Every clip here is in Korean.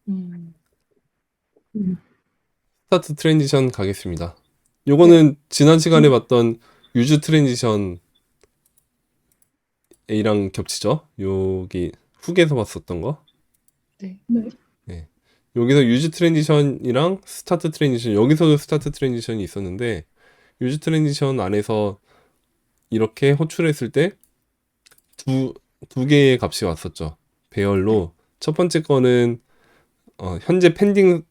음. 음. 스타트 트랜지션 가겠습니다. 네. 요거는 지난 시간에 음. 봤던 유즈 트랜지션 A랑 겹치죠? 여기 훅에서 봤었던 거. 네. 네. 네. 여기서 유즈 트랜지션이랑 스타트 트랜지션, 여기서도 스타트 트랜지션이 있었는데 유즈 트랜지션 안에서 이렇게 호출했을 때 두, 두 개의 값이 왔었죠. 네. 배열로. 첫 번째 거는 현재 펜딩이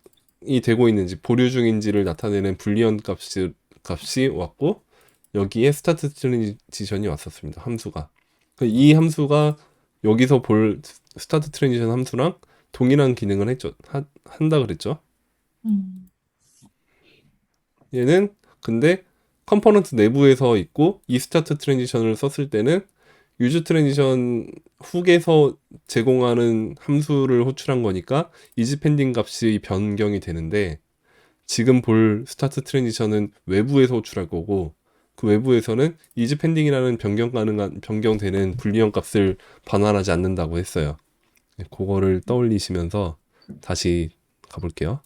되고 있는지 보류 중인지를 나타내는 불리언 값이 왔고 여기에 스타트 트랜지션이 왔었습니다. 함수가. 이 함수가 여기서 볼 스타트 트랜지션 함수랑 동일한 기능을 한다 그랬죠. 음. 얘는 근데 컴포넌트 내부에서 있고 이 스타트 트랜지션을 썼을 때는 유즈 트랜지션 훅에서 제공하는 함수를 호출한 거니까 이즈 펜딩 값이 변경이 되는데 지금 볼 스타트 트랜지션은 외부에서 호출할 거고 그 외부에서는 이즈 펜딩이라는 변경되는 불리형 값을 반환하지 않는다고 했어요. 네, 그거를 떠올리시면서 다시 가볼게요.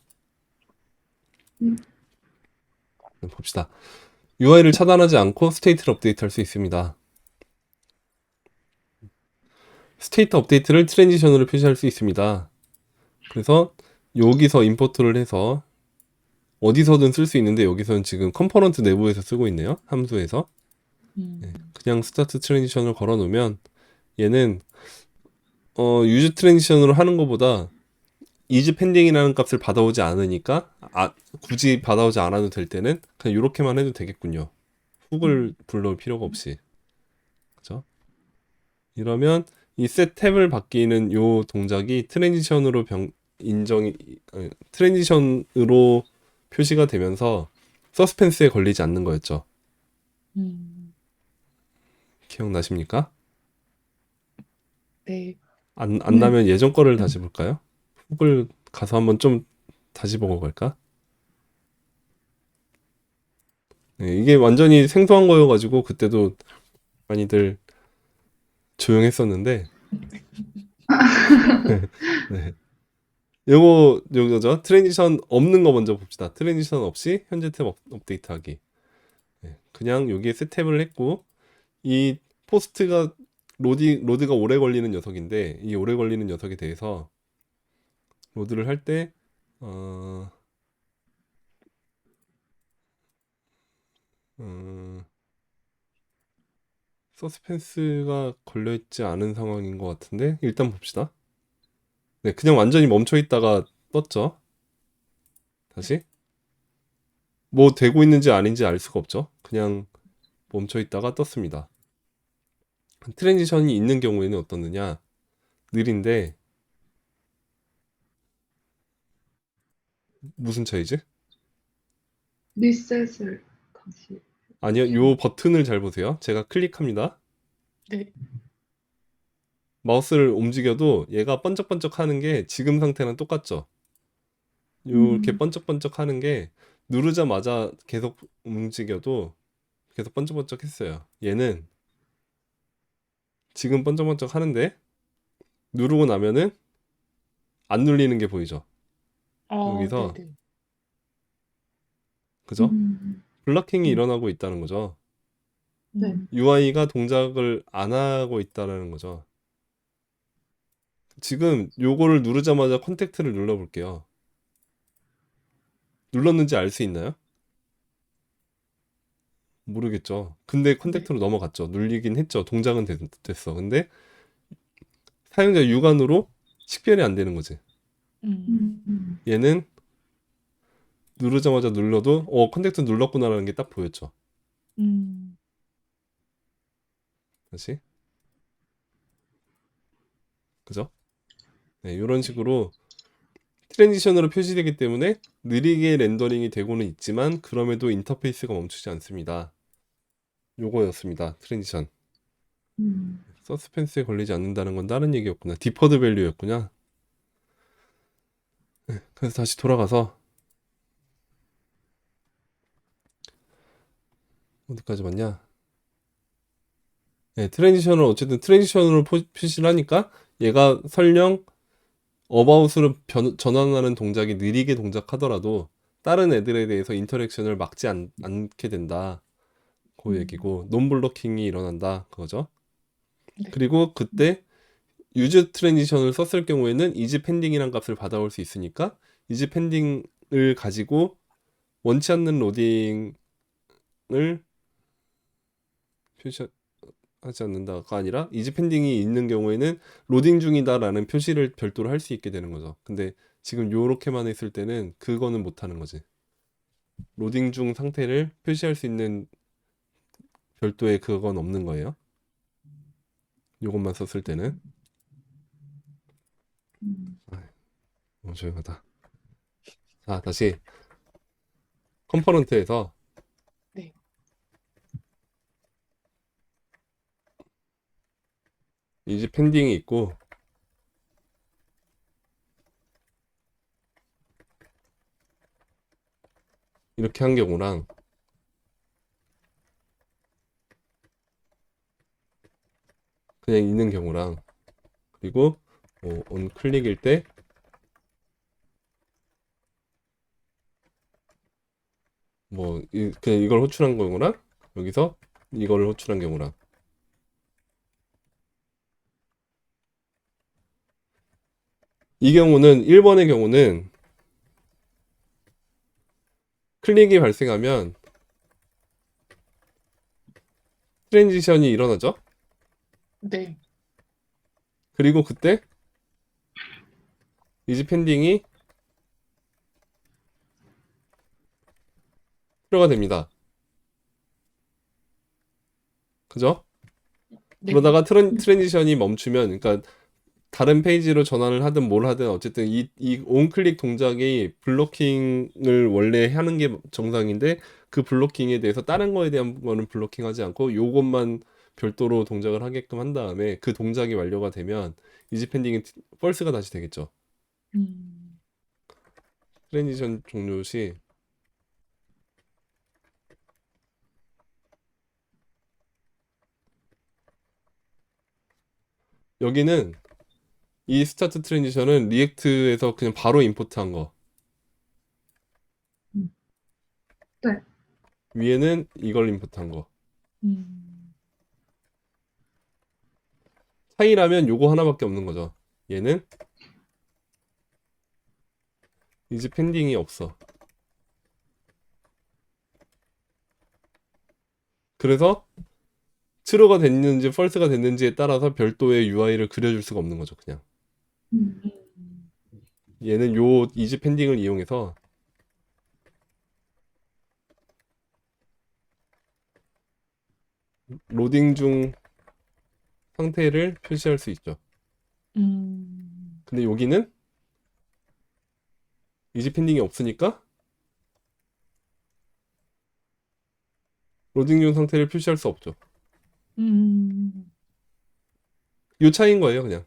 음. 봅시다. UI를 차단하지 않고 스테이트를 업데이트할 수 있습니다. 스테이트 업데이트를 트랜지션으로 표시할 수 있습니다. 그래서 여기서 임포트를 해서 어디서든 쓸 수 있는데 여기서는 지금 컴포넌트 내부에서 쓰고 있네요. 함수에서. 네, 음. 그냥 스타트 트랜지션을 걸어 놓으면 얘는 유즈 트랜지션으로 하는 것보다 이즈 펜딩이라는 값을 받아오지 않으니까 굳이 받아오지 않아도 될 때는 그냥 이렇게만 해도 되겠군요. 훅을 음. 불러올 필요가 없이. 그죠? 이러면 이 set 탭을 바뀌는 요 동작이 인정이 트랜지션으로 표시가 되면서 서스펜스에 걸리지 않는 거였죠. 음. 기억나십니까? 네. 안 네. 나면 예전 거를 다시 볼까요? 훅을 가서 한번 좀 다시 보고 갈까? 네, 이게 완전히 생소한 거여가지고 그때도 많이들 조용했었는데 네. 요거죠. 트랜지션 없는 거 먼저 봅시다. 트랜지션 없이 현재 탭 업데이트하기. 네, 그냥 여기에 셋탭을 했고 이 포스트가 로드가 오래 걸리는 녀석인데 이 오래 걸리는 녀석에 대해서 로드를 할 때 어, 음, 서스펜스가 걸려있지 않은 상황인 것 같은데 일단 봅시다. 네, 그냥 완전히 멈춰 있다가 떴죠. 네. 다시 뭐 되고 있는지 아닌지 알 수가 없죠. 그냥 멈춰 있다가 떴습니다. 트랜지션이 있는 경우에는 어떻느냐? 느린데 무슨 차이지? 리셋을 다시 아니요, 요 버튼을 잘 보세요. 제가 클릭합니다. 네. 마우스를 움직여도 얘가 번쩍번쩍 하는 게 지금 상태랑 똑같죠. 이렇게 음. 번쩍번쩍 하는 게 누르자마자 계속 움직여도 계속 번쩍번쩍 했어요. 얘는 지금 번쩍번쩍 하는데 누르고 나면은 안 눌리는 게 보이죠. 아, 여기서 네네. 그죠? 음. 블러킹이 음. 일어나고 있다는 거죠. 네. UI가 동작을 안 하고 있다는 거죠. 지금 요거를 누르자마자 컨택트를 눌러볼게요. 눌렀는지 알 수 있나요? 모르겠죠. 근데 네. 컨택트로 넘어갔죠. 눌리긴 했죠. 동작은 됐어. 근데 사용자 육안으로 식별이 안 되는 거지. 음. 음. 얘는 누르자마자 눌러도 컨택트 눌렀구나라는 게 딱 보였죠. 음. 다시. 그죠? 네, 이런 네. 식으로 트랜지션으로 표시되기 때문에 느리게 렌더링이 되고는 있지만 그럼에도 인터페이스가 멈추지 않습니다. 요거였습니다. 트랜지션. 음. 서스펜스에 걸리지 않는다는 건 다른 얘기였구나. 디퍼드 밸류였구나. 그래서 다시 돌아가서 어디까지 봤냐? 네, 트랜지션을 어쨌든 트랜지션으로 표시를 하니까 얘가 설령 어바웃으로 전환하는 동작이 느리게 동작하더라도 다른 애들에 대해서 인터랙션을 막지 않게 된다. 그 얘기고 논블로킹이 일어난다. 그거죠. 네. 그리고 그때 유즈 트랜지션을 썼을 경우에는 이즈 펜딩이란 값을 받아올 수 있으니까 이즈 펜딩을 가지고 원치 않는 로딩을 표시하지 않는다가 아니라 이즈 펜딩이 있는 경우에는 로딩 중이다라는 표시를 별도로 할 수 있게 되는 거죠. 근데 지금 요렇게만 했을 때는 그거는 못 하는 거지. 로딩 중 상태를 표시할 수 있는 별도의 그건 없는 거예요. 요것만 썼을 때는. 너무 조용하다. 자, 다시 컴포넌트에서 네. 이제 펜딩이 있고 이렇게 한 경우랑 그냥 있는 경우랑 그리고 온 클릭일 때 그냥 이걸 호출한 경우랑 여기서 이걸 호출한 경우랑 이 경우는 1번의 경우는 클릭이 발생하면 트랜지션이 일어나죠. 네. 그리고 그때 이즈 펜딩이 필요가 됩니다. 그죠? 네. 그러다가 트랜지션이 멈추면, 그러니까 다른 페이지로 전환을 하든 뭘 하든 어쨌든 이 온클릭 동작이 블로킹을 원래 하는 게 정상인데 그 블로킹에 대해서 다른 거에 대한 거는 블로킹하지 않고 요것만 별도로 동작을 하게끔 한 다음에 그 동작이 완료가 되면 이지 펜딩이 펄스가 다시 되겠죠. 음. 트랜지션 종료 시 여기는 이 스타트 트랜지션은 리액트에서 그냥 바로 임포트한 거. 네. 위에는 이걸 임포트한 거. 음. 차이라면 요거 하나밖에 없는 거죠. 얘는 이제 펜딩이 없어. 그래서 트루가 됐는지 펄스가 됐는지에 따라서 별도의 UI를 그려줄 수가 없는 거죠. 그냥 음. 음. 얘는 요 이즈 펜딩을 이용해서 로딩 중 상태를 표시할 수 있죠. 근데 여기는 이즈 펜딩이 없으니까 로딩 중 상태를 표시할 수 없죠. 음. 요 차이인 거예요, 그냥.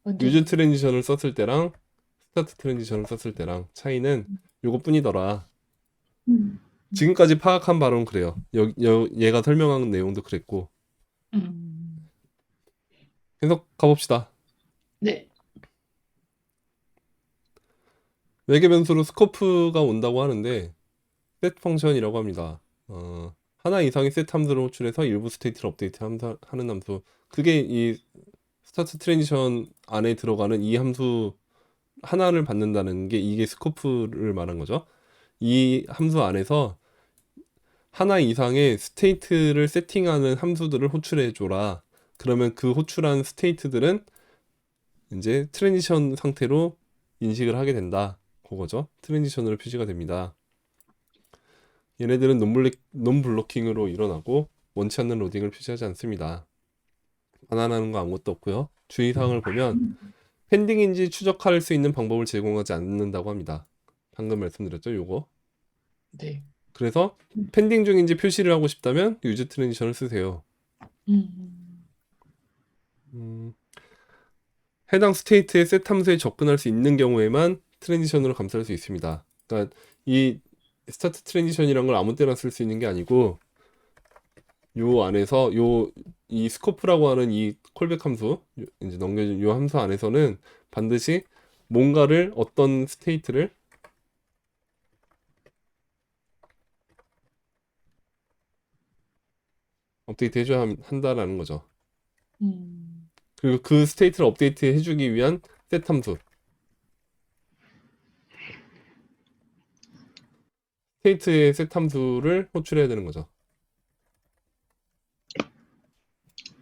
완전. 유즈 트랜지션을 썼을 때랑 스타트 트랜지션을 썼을 때랑 차이는 요것뿐이더라. 음. 지금까지 파악한 바로는 그래요. 얘가 설명한 내용도 그랬고. 음. 계속 가봅시다. 네. 외계 변수로 스코프가 온다고 하는데 set 펑션이라고 합니다. 하나 이상의 set 함수를 호출해서 일부 스테이트를 하는 함수. 그게 이 스타트 트랜지션 안에 들어가는 이 함수 하나를 받는다는 게 이게 스코프를 말한 거죠. 이 함수 안에서 하나 이상의 스테이트를 세팅하는 함수들을 호출해 줘라. 그러면 그 호출한 스테이트들은 이제 트랜지션 상태로 인식을 하게 된다. 그거죠. 트랜지션으로 표시가 됩니다. 얘네들은 논블로킹으로 일어나고 원치 않는 로딩을 표시하지 않습니다. 반환하는 거 아무것도 없고요. 주의사항을 보면 펜딩인지 추적할 수 있는 방법을 제공하지 않는다고 합니다. 방금 말씀드렸죠, 요거. 네. 그래서 펜딩 중인지 표시를 하고 싶다면 유즈 트랜지션을 쓰세요. 음. 해당 스테이트의 셋 함수에 접근할 수 있는 경우에만 트랜지션으로 감쌀 수 있습니다. 그러니까 이 스타트 트랜지션이란 걸 아무 때나 쓸 수 있는 게 아니고 요 안에서 요 이 스코프라고 하는 이 콜백 함수, 이제 넘겨준 이 함수 안에서는 반드시 뭔가를 어떤 스테이트를 업데이트 해줘야 한다라는 거죠. 음, 그리고 그 스테이트를 업데이트 해주기 위한 셋 함수, 스테이트의 셋 함수를 호출해야 되는 거죠.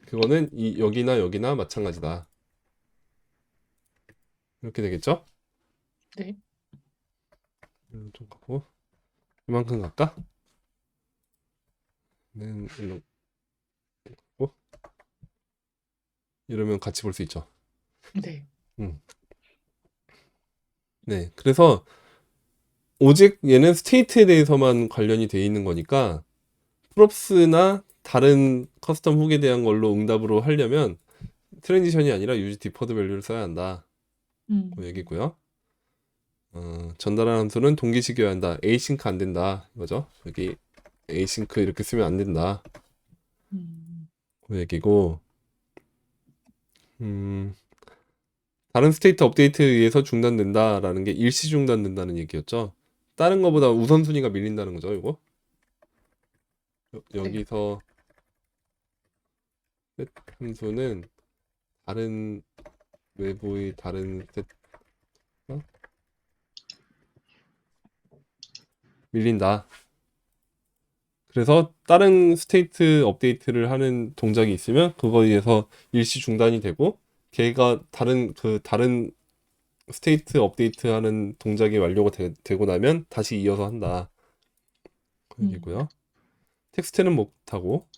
그거는 여기나 여기나 마찬가지다. 이렇게 되겠죠? 네. 좀 가고 이만큼 갈까? 일로 가고 이러면 같이 볼 수 있죠. 네. 음. 네, 그래서 오직 얘는 스테이트에 대해서만 관련이 돼 있는 거니까 프롭스나 다른 커스텀 훅에 대한 걸로 응답으로 하려면 트랜지션이 아니라 유지 디퍼드 밸류를 써야 한다. 그 음, 얘기고요. 전달하는 함수는 동기시켜야 한다. 에이싱크 안 된다. 이거죠. 여기 에이싱크 이렇게 쓰면 안 된다. 음, 그 얘기고, 음, 다른 스테이트 업데이트에 의해서 중단된다라는 게 일시 중단된다는 얘기였죠. 다른 거보다 우선순위가 밀린다는 거죠, 이거. 네. 여기서 셋 함수는 다른 외부의 다른 셋 밀린다. 그래서 다른 스테이트 업데이트를 하는 동작이 있으면 그거에 의해서 일시 중단이 되고 걔가 다른 스테이트 업데이트 하는 동작이 완료가 되고 나면 다시 이어서 한다. 그 음, 얘기고요. 텍스트는 못하고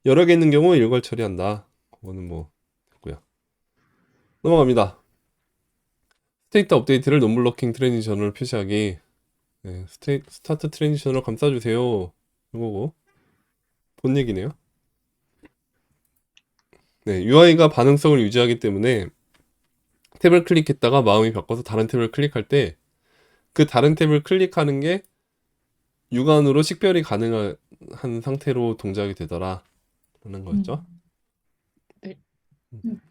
여러 개 있는 경우 일괄 처리한다. 그거는 뭐 됐고요. 넘어갑니다. 스테이트 업데이트를 논블로킹 트랜지션을 표시하기. 네, 스타트 트랜지션을 감싸주세요. 이거고 본 얘기네요. 네, UI가 반응성을 유지하기 때문에 탭을 클릭했다가 마음이 바꿔서 다른 탭을 클릭할 때 그 다른 탭을 클릭하는 게 육안으로 식별이 가능한 상태로 동작이 되더라 라는 거였죠. 음, 네.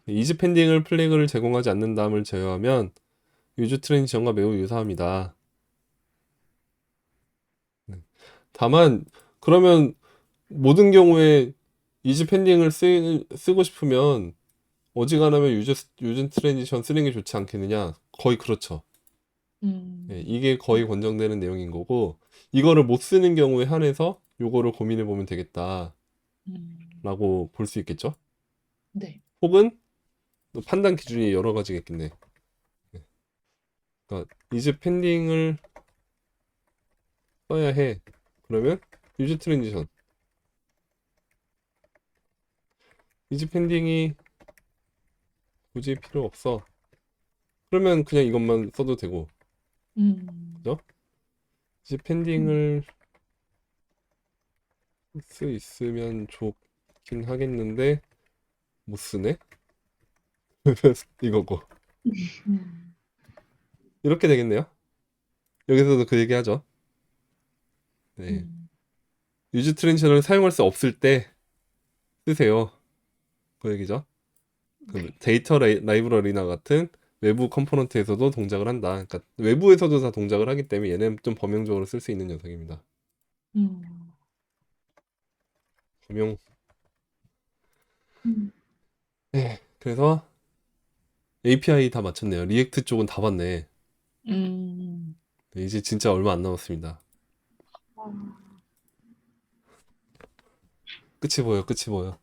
이지 펜딩을 플래그를 제공하지 않는 다음을 제어하면 유즈 트랜지션과 매우 유사합니다. 네. 다만 그러면 모든 경우에 이지 펜딩을 쓰고 싶으면 어지간하면 유즈 트랜지션 쓰는 게 좋지 않겠느냐? 거의 그렇죠. 네, 음, 이게 거의 권장되는 내용인 거고 이거를 못 쓰는 경우에 한해서 요거를 고민해 보면 되겠다라고 음, 볼 수 있겠죠. 네. 혹은 또 판단 기준이 여러 가지겠겠네. 네. 그러니까 이즈 펜딩을 써야 해. 그러면 유즈 트랜지션. 이즈 펜딩이 굳이 필요 없어. 그러면 그냥 이것만 써도 되고. 음, 그죠? 이즈 음, 펜딩을 쓸 수 있으면 좋긴 하겠는데 못 쓰네. 이거고. 음, 이렇게 되겠네요. 여기서도 그 얘기 하죠. 네. 음, 유즈 트랜지션을 사용할 수 없을 때 쓰세요. 그 얘기죠. 그 네. 데이터 라이브러리나 같은 외부 컴포넌트에서도 동작을 한다. 그러니까 외부에서도 다 동작을 하기 때문에 얘는 좀 범용적으로 쓸 수 있는 녀석입니다. 음, 범용. 음, 네. 그래서 API 다 마쳤네요. 리액트 쪽은 다 봤네. 음. 네, 이제 진짜 얼마 안 남았습니다. 아, 끝이 보여, 끝이 보여.